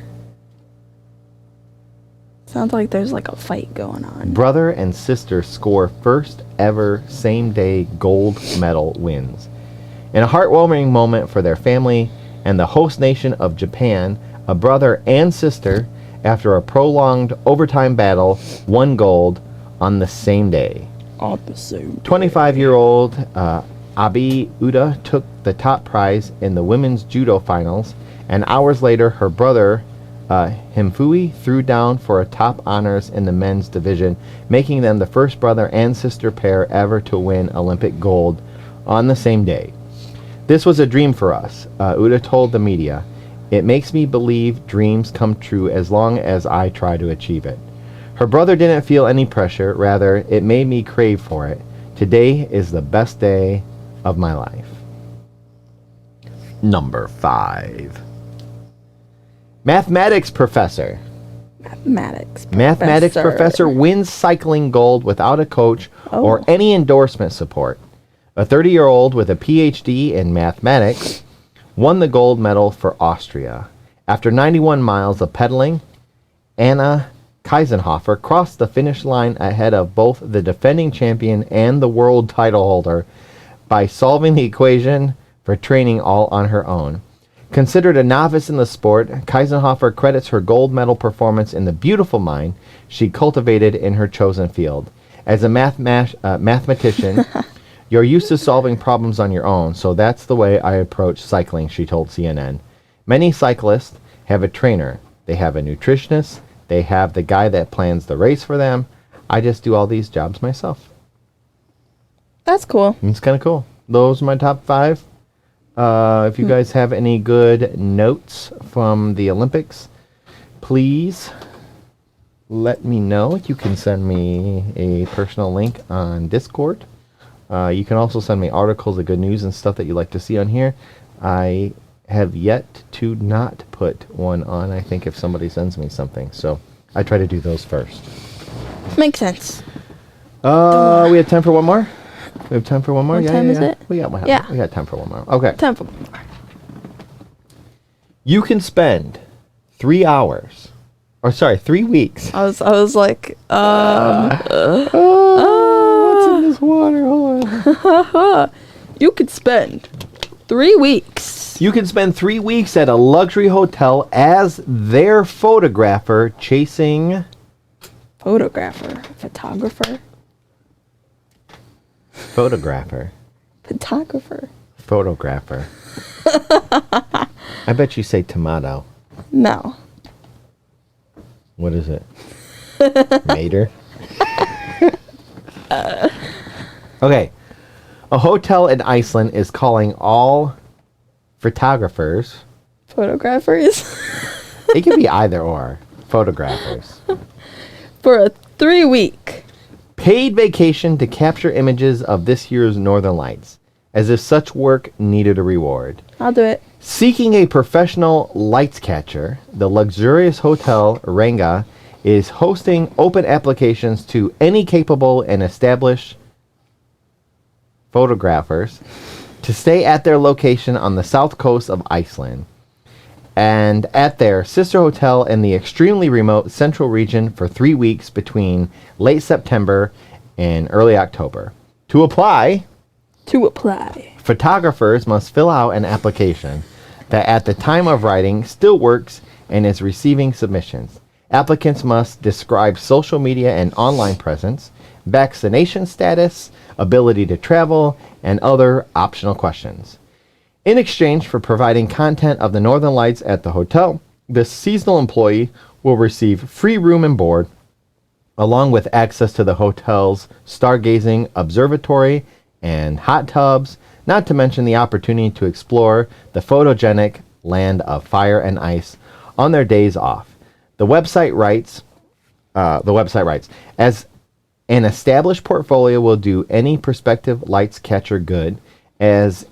Sounds like there's like a fight going on. Brother and sister score first ever same-day gold medal wins. In a heartwarming moment for their family and the host nation of Japan, a brother and sister, after a prolonged overtime battle, won gold on the same day. all the same. 25-year-old Abi Uda took the top prize in the women's judo finals, and hours later, her brother Himfui threw down for a top honors in the men's division, making them the first brother and sister pair ever to win Olympic gold on the same day. This was a dream for us, Uda told the media. It makes me believe dreams come true as long as I try to achieve it. Her brother didn't feel any pressure, rather, it made me crave for it. Today is the best day of my life. Number 5. Mathematics professor. Mathematics professor wins cycling gold without a coach or any endorsement support. A 30-year-old with a PhD in mathematics won the gold medal for Austria. After 91 miles of pedaling, Anna Kaisenhofer crossed the finish line ahead of both the defending champion and the world title holder by solving the equation for training all on her own. Considered a novice in the sport, Kaisenhofer credits her gold medal performance in the beautiful mind she cultivated in her chosen field. As a mathematician, you're used to solving problems on your own, so that's the way I approach cycling, she told CNN. Many cyclists have a trainer. They have a nutritionist. They have the guy that plans the race for them. I just do all these jobs myself. That's cool. It's kind of cool. Those are my top 5. If you guys have any good notes from the Olympics, please let me know. You can send me a personal link on Discord. You can also send me articles of good news and stuff that you'd like to see on here. I have yet to not put one on, I think, if somebody sends me something. So I try to do those first. Makes sense. We have time for one more? We have time for one more? What time is it? We got time for one more. Okay. Time for one more. You can spend 3 hours, 3 weeks. I was like, What's in this water? Hold on. You could spend 3 weeks. You can spend 3 weeks at a luxury hotel as their photographer chasing... Photographer. I bet you say tomato. No. What is it? Mater? Okay. A hotel in Iceland is calling all photographers. It can be either or. Photographers. For a 3-week paid vacation to capture images of this year's Northern Lights, as if such work needed a reward. I'll do it. Seeking a professional lights catcher, the luxurious hotel Ranga is hosting open applications to any capable and established photographers to stay at their location on the south coast of Iceland and at their sister hotel in the extremely remote central region for 3 weeks between late September and early October. To apply, photographers must fill out an application that at the time of writing still works and is receiving submissions. Applicants must describe social media and online presence, vaccination status, ability to travel, and other optional questions. In exchange for providing content of the Northern Lights at the hotel, the seasonal employee will receive free room and board, along with access to the hotel's stargazing observatory and hot tubs, not to mention the opportunity to explore the photogenic land of fire and ice on their days off. The website writes, as an established portfolio will do any prospective lights catcher good, as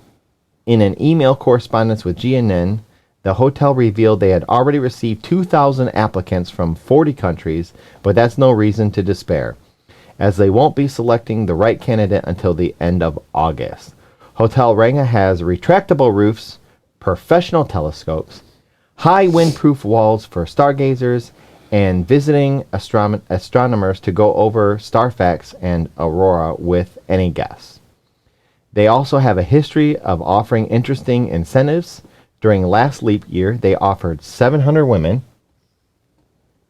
in an email correspondence with GNN, the hotel revealed they had already received 2,000 applicants from 40 countries, but that's no reason to despair, as they won't be selecting the right candidate until the end of August. Hotel Ranga has retractable roofs, professional telescopes, high windproof walls for stargazers, and visiting astronomers to go over star facts and aurora with any guests. They also have a history of offering interesting incentives. During last leap year, they offered 700 women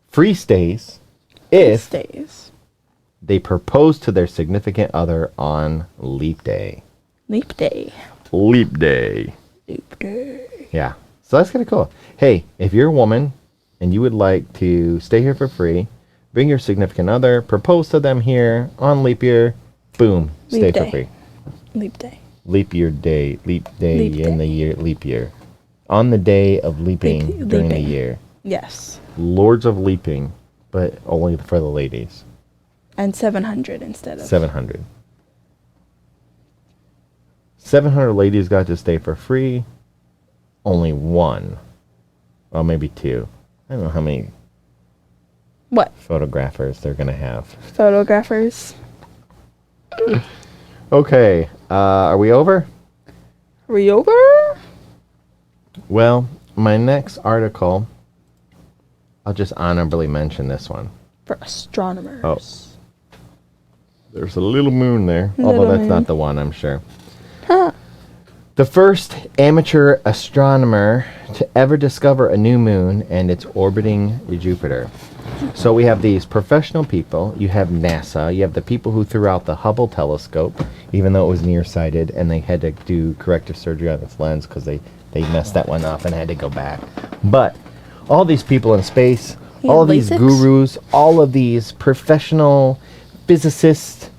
free stays if they propose to their significant other on Leap Day. Leap day. Leap Day. Leap day. Yeah. So that's kind of cool. Hey, if you're a woman and you would like to stay here for free, bring your significant other, propose to them here on leap year, boom, stay Leap for day. free. Leap day. Leap year day, leap day Leap in day. the year, leap year. On the day of leaping during the leaping. year. Yes. Lords of Leaping, but only for the ladies. And 700 instead of 700. 700 ladies got to stay for free. Only one. Well, maybe two. I don't know how many what? photographers they're going to have. Photographers. Okay. Are we over? Are we over? Well, my next article, I'll just honorably mention this one. For astronomers. Oh. There's a little moon there. Little although that's moon. not the one, I'm sure. Huh. The first amateur astronomer to ever discover a new moon and it's orbiting Jupiter. So we have these professional people. You have NASA. You have the people who threw out the Hubble telescope, even though it was nearsighted, and they had to do corrective surgery on its lens because they messed that one up and had to go back. But all these people in space, Yeah, all of these LASIK. gurus, all of these professional physicists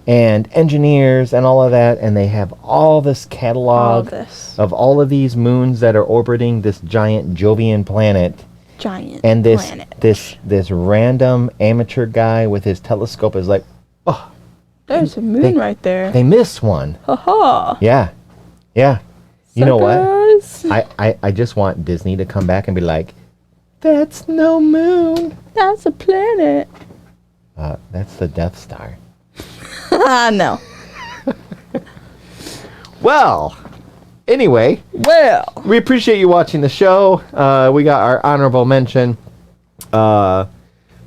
and engineers and all of that, and they have all this catalog this. of all of these moons that are orbiting this giant Jovian planet. Giant And planet. this random amateur guy with his telescope is like, oh, There's a moon they- right there. they missed one. Ha-ha. Yeah. You know what? Suckers. I just want Disney to come back and be like, that's no moon. That's a planet. That's the Death Star. No. Well, anyway, Well. we appreciate you watching the show. We got our honorable mention.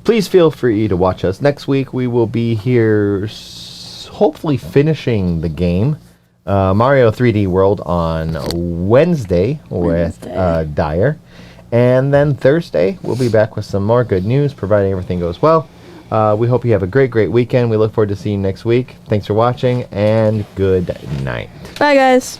Please feel free to watch us. Next week, we will be here hopefully finishing the game. Mario 3D World on Wednesday with Dyer. And then Thursday, we'll be back with some more good news, providing everything goes well. We hope you have a great weekend. We look forward to seeing you next week. Thanks for watching, and good night. Bye, guys.